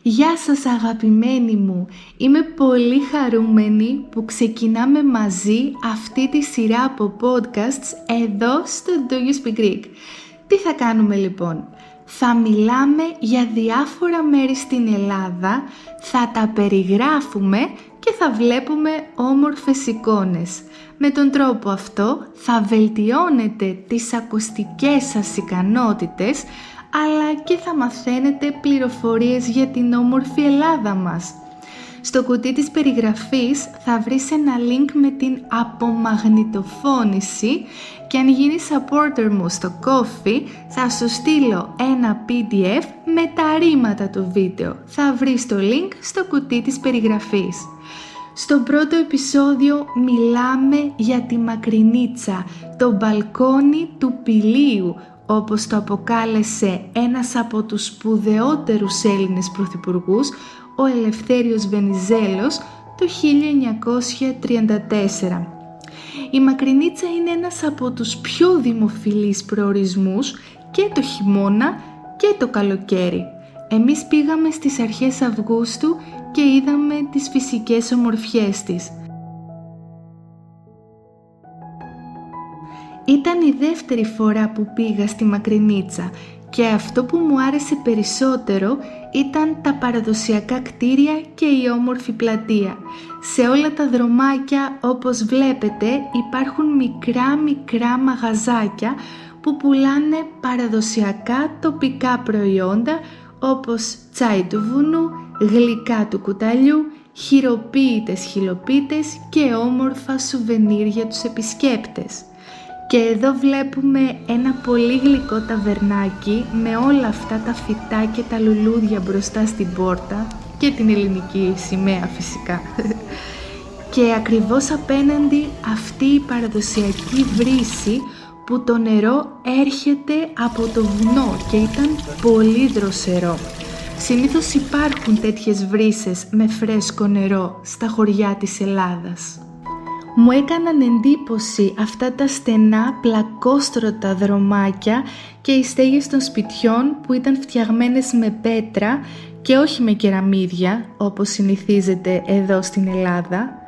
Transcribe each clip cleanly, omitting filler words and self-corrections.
Γεια σας αγαπημένοι μου, είμαι πολύ χαρούμενη που ξεκινάμε μαζί αυτή τη σειρά από podcasts εδώ στο Do You Speak Greek. Τι θα κάνουμε λοιπόν? Θα μιλάμε για διάφορα μέρη στην Ελλάδα, θα τα περιγράφουμε και θα βλέπουμε όμορφες εικόνες. Με τον τρόπο αυτό θα βελτιώνετε τις ακουστικές σας ικανότητες, αλλά και θα μαθαίνετε πληροφορίες για την όμορφη Ελλάδα μας. Στο κουτί της περιγραφής θα βρεις ένα link με την απομαγνητοφώνηση και αν γίνεις supporter μου στο Ko-fi θα σου στείλω ένα PDF με τα ρήματα του βίντεο. Θα βρεις το link στο κουτί της περιγραφής. Στο πρώτο επεισόδιο μιλάμε για τη Μακρινίτσα, το μπαλκόνι του Πηλίου, όπως το αποκάλεσε ένας από τους σπουδαιότερους Έλληνες πρωθυπουργούς, ο Ελευθέριος Βενιζέλος, το 1934. Η Μακρινίτσα είναι ένας από τους πιο δημοφιλείς προορισμούς και το χειμώνα και το καλοκαίρι. Εμείς πήγαμε στις αρχές Αυγούστου και είδαμε τις φυσικές ομορφιές της. Ήταν η δεύτερη φορά που πήγα στη Μακρινίτσα και αυτό που μου άρεσε περισσότερο ήταν τα παραδοσιακά κτίρια και η όμορφη πλατεία. Σε όλα τα δρομάκια, όπως βλέπετε, υπάρχουν μικρά μαγαζάκια που πουλάνε παραδοσιακά τοπικά προϊόντα όπως τσάι του βουνού, γλυκά του κουταλιού, χειροποίητες χυλοπίτες και όμορφα σουβενίρ για τους επισκέπτες. Και εδώ βλέπουμε ένα πολύ γλυκό ταβερνάκι με όλα αυτά τα φυτά και τα λουλούδια μπροστά στην πόρτα και την ελληνική σημαία φυσικά. Και ακριβώς απέναντι αυτή η παραδοσιακή βρύση που το νερό έρχεται από το βουνό και ήταν πολύ δροσερό. Συνήθως υπάρχουν τέτοιες βρύσες με φρέσκο νερό στα χωριά της Ελλάδας. Μου έκαναν εντύπωση αυτά τα στενά πλακόστρωτα δρομάκια και οι στέγες των σπιτιών που ήταν φτιαγμένες με πέτρα και όχι με κεραμίδια όπως συνηθίζεται εδώ στην Ελλάδα.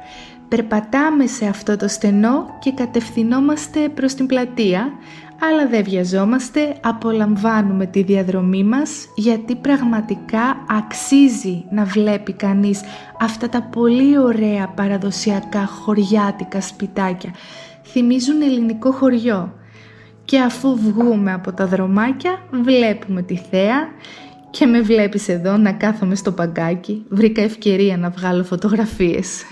Περπατάμε σε αυτό το στενό και κατευθυνόμαστε προς την πλατεία, αλλά δεν βιαζόμαστε, απολαμβάνουμε τη διαδρομή μας γιατί πραγματικά αξίζει να βλέπει κανείς αυτά τα πολύ ωραία παραδοσιακά χωριάτικα σπιτάκια. Θυμίζουν ελληνικό χωριό. Και αφού βγούμε από τα δρομάκια βλέπουμε τη θέα και με βλέπεις εδώ να κάθομαι στο παγκάκι, βρήκα ευκαιρία να βγάλω φωτογραφίες.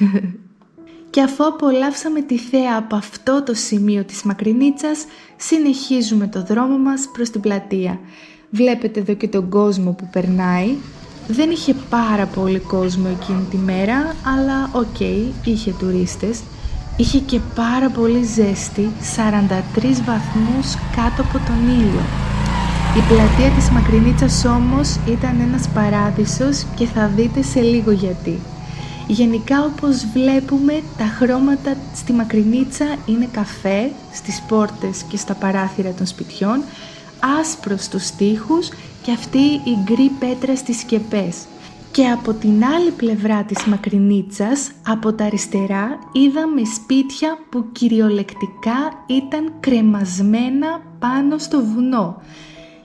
Και αφού απολαύσαμε τη θέα από αυτό το σημείο της Μακρινίτσας, συνεχίζουμε το δρόμο μας προς την πλατεία. Βλέπετε εδώ και τον κόσμο που περνάει. Δεν είχε πάρα πολύ κόσμο εκείνη τη μέρα, αλλά είχε τουρίστες. Είχε και πάρα πολύ ζέστη, 43 βαθμούς κάτω από τον ήλιο. Η πλατεία της Μακρινίτσας όμως ήταν ένας παράδεισος και θα δείτε σε λίγο γιατί. Γενικά όπως βλέπουμε τα χρώματα στη Μακρινίτσα είναι καφέ στις πόρτες και στα παράθυρα των σπιτιών, άσπρο στους τοίχους και αυτή η γκρι πέτρα στις σκεπές. Και από την άλλη πλευρά της Μακρινίτσας, από τα αριστερά, είδαμε σπίτια που κυριολεκτικά ήταν κρεμασμένα πάνω στο βουνό.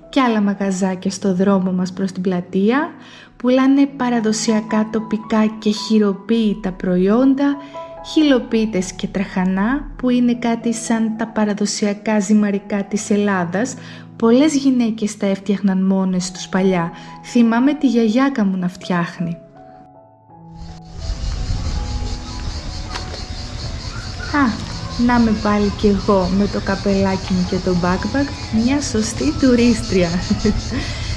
Και άλλα μαγαζάκια στο δρόμο μας προς την πλατεία, πουλάνε παραδοσιακά τοπικά και χειροποίητα προϊόντα, χυλοπίτες και τραχανά που είναι κάτι σαν τα παραδοσιακά ζυμαρικά της Ελλάδας. Πολλές γυναίκες τα έφτιαχναν μόνες τους παλιά. Θυμάμαι τη γιαγιάκα μου να φτιάχνει. Να είμαι πάλι κι εγώ με το καπελάκι μου και το backpack, μια σωστή τουρίστρια.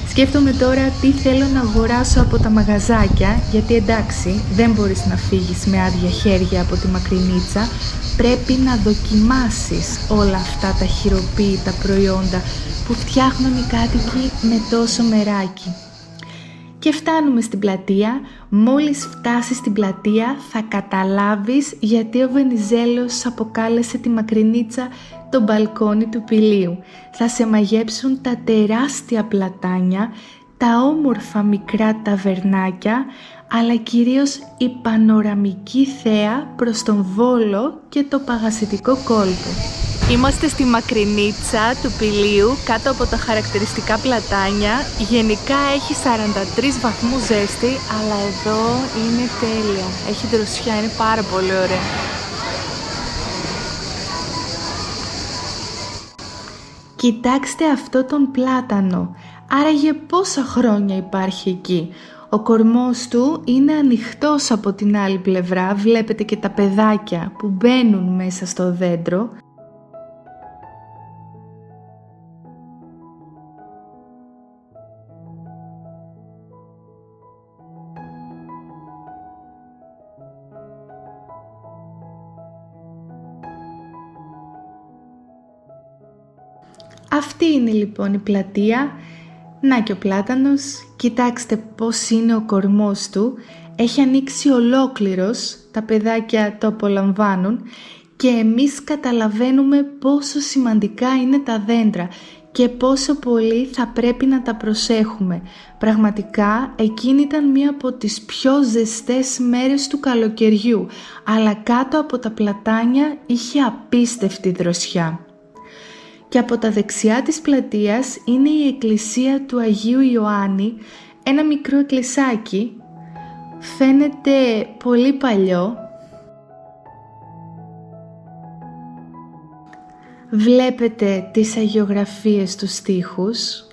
Σκέφτομαι τώρα τι θέλω να αγοράσω από τα μαγαζάκια, γιατί εντάξει δεν μπορείς να φύγεις με άδεια χέρια από τη Μακρινίτσα, πρέπει να δοκιμάσεις όλα αυτά τα χειροποίητα προϊόντα που φτιάχνουν οι κάτοικοι με τόσο μεράκι. Και φτάνουμε στην πλατεία. Μόλις φτάσεις στην πλατεία θα καταλάβεις γιατί ο Βενιζέλος αποκάλεσε τη Μακρινίτσα το μπαλκόνι του Πηλίου. Θα σε μαγέψουν τα τεράστια πλατάνια, τα όμορφα μικρά ταβερνάκια, αλλά κυρίως η πανοραμική θέα προς τον Βόλο και το παγασιτικό κόλπο. Είμαστε στη Μακρινίτσα του Πηλίου, κάτω από τα χαρακτηριστικά πλατάνια. Γενικά έχει 43 βαθμούς ζέστη, αλλά εδώ είναι τέλεια. Έχει δροσιά, είναι πάρα πολύ ωραία. Κοιτάξτε αυτό τον πλάτανο. Άραγε πόσα χρόνια υπάρχει εκεί. Ο κορμός του είναι ανοιχτός από την άλλη πλευρά. Βλέπετε και τα παιδάκια που μπαίνουν μέσα στο δέντρο. Αυτή είναι λοιπόν η πλατεία. Να και ο πλάτανος, κοιτάξτε πώς είναι ο κορμός του. Έχει ανοίξει ολόκληρος, τα παιδάκια το απολαμβάνουν και εμείς καταλαβαίνουμε πόσο σημαντικά είναι τα δέντρα και πόσο πολύ θα πρέπει να τα προσέχουμε. Πραγματικά εκείνη ήταν μία από τις πιο ζεστές μέρες του καλοκαιριού, αλλά κάτω από τα πλατάνια είχε απίστευτη δροσιά. Και από τα δεξιά της πλατείας είναι η εκκλησία του Αγίου Ιωάννη, ένα μικρό εκκλησάκι, φαίνεται πολύ παλιό. Βλέπετε τις αγιογραφίες στους στίχους.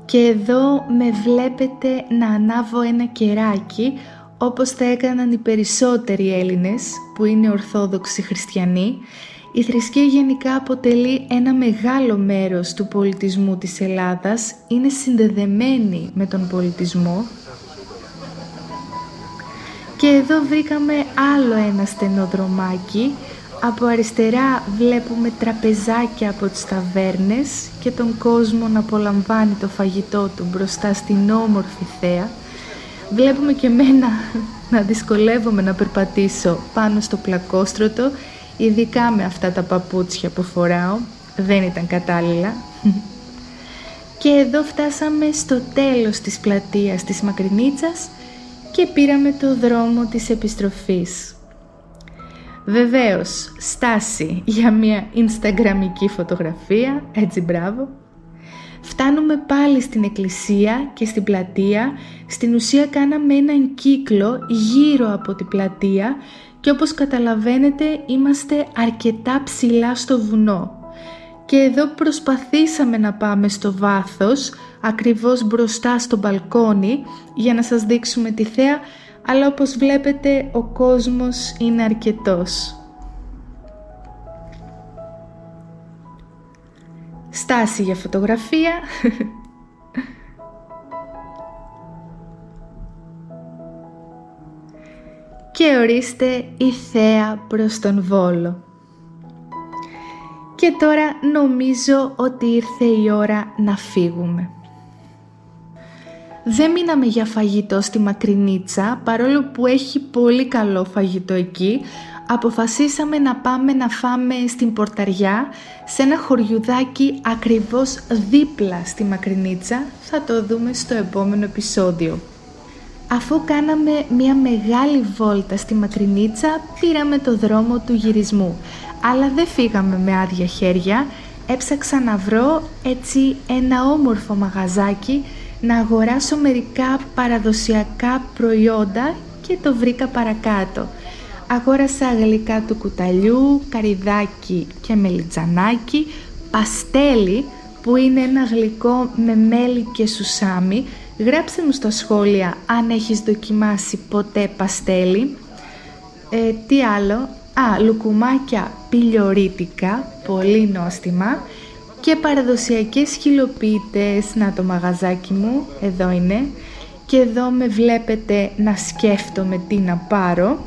Και εδώ με βλέπετε να ανάβω ένα κεράκι, όπως θα έκαναν οι περισσότεροι Έλληνες που είναι Ορθόδοξοι Χριστιανοί. Η θρησκεία γενικά αποτελεί ένα μεγάλο μέρος του πολιτισμού της Ελλάδας, είναι συνδεδεμένη με τον πολιτισμό. Και εδώ βρήκαμε άλλο ένα στενό δρομάκι. Από αριστερά βλέπουμε τραπεζάκια από τις ταβέρνες και τον κόσμο να απολαμβάνει το φαγητό του μπροστά στην όμορφη θέα. Βλέπουμε και εμένα να δυσκολεύομαι να περπατήσω πάνω στο πλακόστρωτο, ειδικά με αυτά τα παπούτσια που φοράω, δεν ήταν κατάλληλα. Και εδώ φτάσαμε στο τέλος της πλατείας της Μακρινίτσας και πήραμε το δρόμο της επιστροφής. Βεβαίως, στάση για μια Instagramική φωτογραφία, έτσι μπράβο. Φτάνουμε πάλι στην εκκλησία και στην πλατεία. Στην ουσία κάναμε έναν κύκλο γύρω από την πλατεία και όπως καταλαβαίνετε είμαστε αρκετά ψηλά στο βουνό. Και εδώ προσπαθήσαμε να πάμε στο βάθος, ακριβώς μπροστά στο μπαλκόνι, για να σας δείξουμε τη θέα, αλλά όπως βλέπετε ο κόσμος είναι αρκετός. Στάση για φωτογραφία. Και ορίστε η θέα προς τον Βόλο. Και τώρα νομίζω ότι ήρθε η ώρα να φύγουμε. Δεν μείναμε για φαγητό στη Μακρινίτσα, παρόλο που έχει πολύ καλό φαγητό εκεί. Αποφασίσαμε να πάμε να φάμε στην Πορταριά, σε ένα χωριουδάκι ακριβώς δίπλα στη Μακρινίτσα. Θα το δούμε στο επόμενο επεισόδιο. Αφού κάναμε μια μεγάλη βόλτα στη Μακρινίτσα, πήραμε το δρόμο του γυρισμού. Αλλά δεν φύγαμε με άδεια χέρια, έψαξα να βρω έτσι ένα όμορφο μαγαζάκι, να αγοράσω μερικά παραδοσιακά προϊόντα και το βρήκα παρακάτω. Αγόρασα γλυκά του κουταλιού, καρυδάκι και μελιτζανάκι, παστέλι που είναι ένα γλυκό με μέλι και σουσάμι. Γράψτε μου στα σχόλια αν έχεις δοκιμάσει ποτέ παστέλι. Τι άλλο? Λουκουμάκια πιλιορίτικα, πολύ νόστιμα και παραδοσιακές χυλοποιητές. Να το μαγαζάκι μου, εδώ είναι. Και εδώ με βλέπετε να σκέφτομαι τι να πάρω.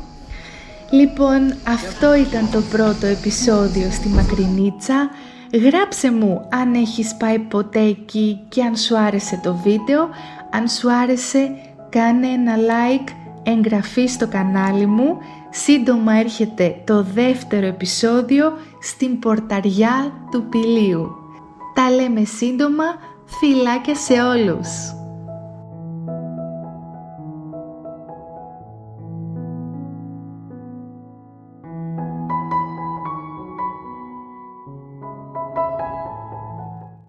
Λοιπόν, αυτό ήταν το πρώτο επεισόδιο στη Μακρινίτσα. Γράψε μου αν έχεις πάει ποτέ εκεί και αν σου άρεσε το βίντεο. Αν σου άρεσε, κάνε ένα like, εγγραφή στο κανάλι μου. Σύντομα έρχεται το δεύτερο επεισόδιο στην Πορταριά του Πηλίου. Τα λέμε σύντομα, φιλάκια σε όλους!